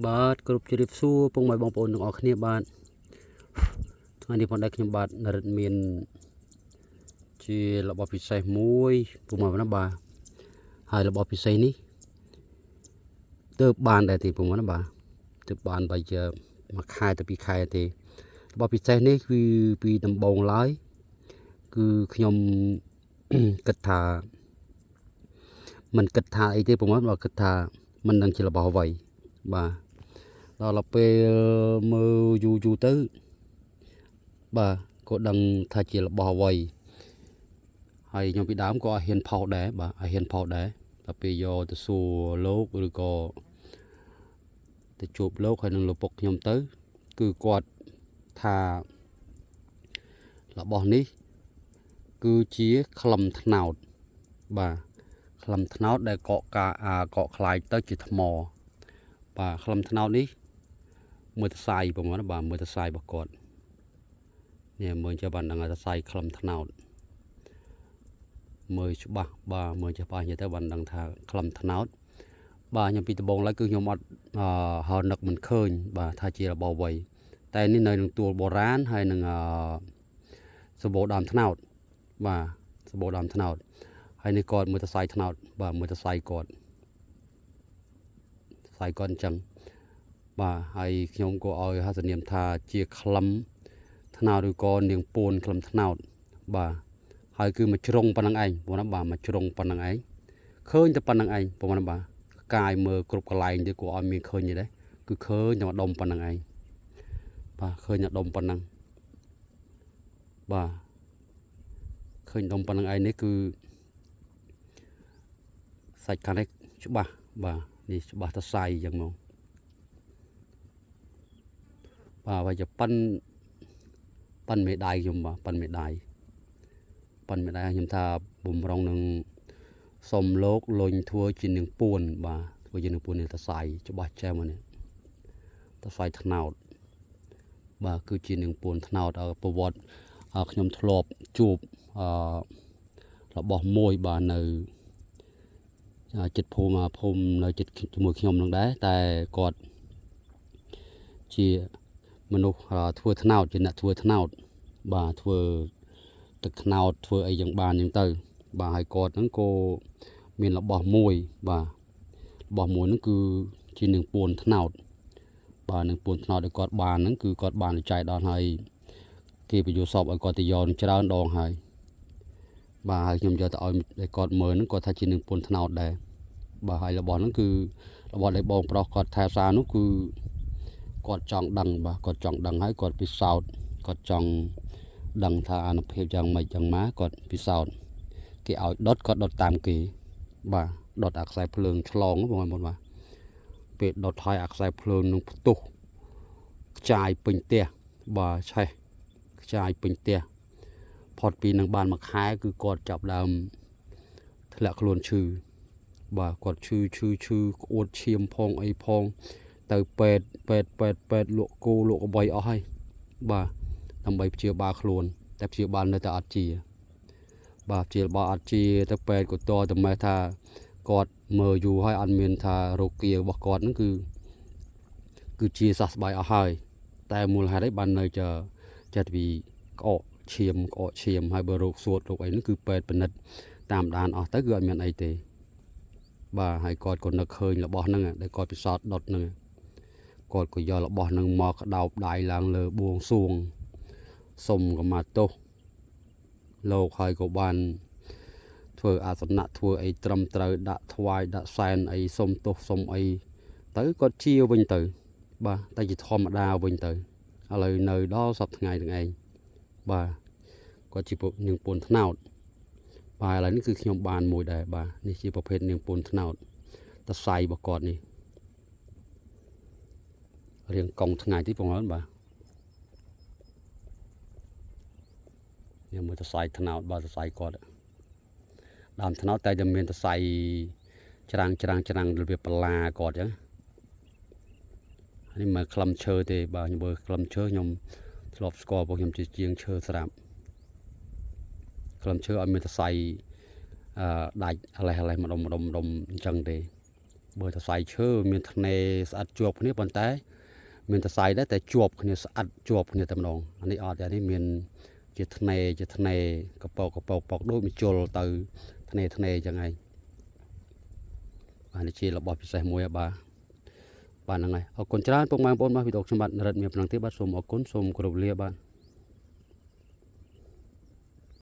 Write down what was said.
បាទគ្រប់ជ្រាបសួរពុកម៉ែបងប្អូនទាំងអស់គ្នាបាទថ្ងៃនេះផងដែរខ្ញុំបាទនរិទ្ធមានជារបស់ពិសេសមួយពុកម៉ែណាបាទហើយរបស់ពិសេសនេះទើបបានដែរទេពុកម៉ែណាបាទទើបបានបើជាមួយខែទៅ2ខែទេរបស់ពិសេសនេះគឺពីដំបងឡើយគឺខ្ញុំគិតថាមិនគិតថាអីទេពុកម៉ែបាទគិតថាមិនដឹងជារបស់អ្វីបាទដល់ពេលមើលយូរទៅបាទក៏ដឹងថាជារបស់អ្វីហើយខ្ញុំពីដើមក៏អត់ហ៊ានផុសដែរបាទអត់ហ៊ានផុសដែរដល់ពេលយកទៅសួរលោកឬក៏ទៅជួបលោកហើយនឹងលោកពុកខ្ញុំទៅគឺគាត់ថារបស់នេះគឺជាក្លឹមត្នោតបាទក្លឹមត្នោតដែលកកខ្លាយទៅជាថ្មបាទក្លឹមត្នោតនេះមើលទៅសាយប្រហែលបាទមើលទៅសាយរបស់គាត់នេះមើលចាំបានដឹងថាសាយក្លឹមត្នោតមើលច្បាស់បាទមើលច្បាស់និយាយទៅបានដឹងថាក្លឹមត្នោតបាទខ្ញុំពីដំបងឡើយគឺខ្ញុំអត់ហៅនឹកមិនឃើញបាទថាជារបស់អ្វីតែនេះនៅនឹងទួលបុរាណហើយនឹងសម្បូរដើមត្នោតបាទសម្បូរដើមត្នោតហើយនេះគាត់មើលទៅសាយត្នោតបាទមើលទៅសាយគាត់អញ្ចឹងបាទហើយខ្ញុំក៏ឲ្យហៅសនាមថាជាក្លឹមត្នោតឬក៏នាងពួនក្លឹមត្នោតបាទហើយគឺមួយជ្រុងប៉ុណ្្នឹងឯងបងណាបាទមួយជ្រុងប៉ុណ្្នឹងឯងឃើញតែប៉ុណ្្នឹងឯងបងណាបាទកាយមើលគ្រប់កន្លែងទៅក៏អត់មានឃើញទេគឺឃើញតែម្ដុំប៉ុណ្្នឹងឯងបាទឃើញតែដុំប៉ុណ្្នឹងបាទឃើញដុំប៉ុណ្្នឹងឯងនេះគឺសាច់ខាងនេះច្បាស់បាទនេះច្បាស់ទៅសាយអញ្ចឹងមកបាទហើយជាប៉ិនមេដៃខ្ញុំបាទប៉ិនមេដៃខ្ញុំថាបំរុងនឹងសុំលោកលុញធ្វើជានាងពួនបាទធ្វើជានាងពួននេះតសៃច្បាស់ចែមកនេះតសៃថ្នោតបាទគឺជានាងពួនថ្នោតប្រវត្តិខ្ញុំធ្លាប់ជួបរបស់មួយបាទនៅចិត្តភូមិនៅចិត្តជាមួយខ្ញុំនឹងដែរតែគាត់ជាមនុស្សធ្វើថ្នោតជាអ្នកធ្វើថ្នោតបាទធ្វើទឹកត្នោតធ្វើអីយ៉ាងបានអញ្ចឹងទៅបាទហើយគាត់ហ្នឹងក៏មានរបស់មួយបាទរបស់មួយហ្នឹងគឺជានឹងពួនត្នោតបាទនឹងពួនត្នោតឲ្យគាត់បានហ្នឹងគឺគាត់បានចែកដល់ហើយគេបញ្យុសពឲ្យគាត់ទៅយកច្រើនដងហើយបាទហើយខ្ញុំយកទៅឲ្យគាត់មើលហ្នឹងគាត់ថាជានឹងពួនត្នោតដែរបាទហើយរបស់ហ្នឹងគឺរបស់ដែលបងប្រុសគាត់ថែសារនោះគឺគាត់ចង់ដឹងបាទគាត់ចង់ដឹងហើយគាត់ពិសោធន៍គាត់ចង់ដឹងថាអានុភាពយ៉ាងម៉េចយ៉ាងម៉ាគាត់ពិសោធន៍គេឲ្យដុតគាត់ដុតតាមគេបាទដុតអាខ្សែភ្លើងឆ្លងបងប្អូនបាទពេលដុតហើយអាខ្សែភ្លើងនឹងផ្ទុះខ្ចាយពេញផ្ទះបាទឆេះខ្ចាយពេញផ្ទះផុតពីនឹងបានមួយខែគឺគាត់ចាប់ដើមធ្លាក់ខ្លួនឈឺបាទគាត់ឈឺក្អួតឈាមផងអីផងទៅពេទ្យលក់គោលក់អ្វីអស់ហើយបាទដើម្បីព្យាបាលខ្លួនតែព្យាបាលនៅតែអត់ជាបាទព្យាបាលអត់ជាទៅពេទ្យក៏តតែម៉េះថាគាត់មើលយូរហើយអត់មានថារោគារបស់គាត់ហ្នឹងគឺជាសះស្បើយអស់ហើយតែមូលហេតុអីបាននៅចិត្តពីក្អកឈាមហើយបើរោគសួតរោគអីហ្នឹងគឺពេទ្យពិនិត្យតាមដានអស់ទៅគឺអត់មានអីទេបាទហើយគាត់ក៏នឹកឃើញរបស់ហ្នឹងដែលគាត់ពិសោធន៍ដុតហ្នឹងគាត់ក៏យករបស់ហ្នឹងមកក្តោបដៃឡើងលើបួងសួងសុំកម្មាទោសលោកហើយក៏បានធ្វើអាសនៈធ្វើអីត្រឹមត្រូវដាក់ថ្វាយដាក់សែនអីសុំទោសសុំអីទៅគាត់ជាវិញទៅបាទតែជាធម្មតាវិញទៅឥឡូវនៅដល់សប្តាហ៍ថ្ងៃទាំងឯងបាទគាត់ជានាងពួនត្នោតបាទឥឡូវនេះគឺខ្ញុំបានមួយដែរបាទនេះជាប្រភេទនាងពួនត្នោតតសៃរបស់គាត់នេះរៀងកង់ថ្ងៃទីបងប្អូនបាទខ្ញុំមើលតសៃត្នោតបាទតសៃគាត់ដើមត្នោតតែមានតសៃច្រាំងរបៀបបន្លាគាត់ចឹងនេះមកក្លឹមឈើទេបាទខ្ញុំមើលក្លឹមឈើខ្ញុំធ្លាប់ស្គាល់ពួកខ្ញុំជាជាងឈើស្រាប់ក្លឹមឈើអត់មានតសៃដាច់អលេះម្ដុំអញ្ចឹងទេ បើតសៃឈើមានថ្នេរស្អិតជាប់គ្នាប៉ុន្តែមានតសៃដែរតែជាប់គ្នាស្អិតជាប់គ្នាតែម្ដងអានេះអត់ទេនេះមានជាថ្នេរកប៉ោកដូចមួយជុលទៅថ្នេរអញ្ចឹងហើយបាទនេះជារបស់ពិសេសមួយបាទហ្នឹងហើយអរគុណច្រើនពុកម៉ែបងប្អូនបាទវីដេអូខ្ញុំបាទរិទ្ធមានប៉ុណ្ណឹងទេបាទសូមអរគុណសូមគោរពលាបាទ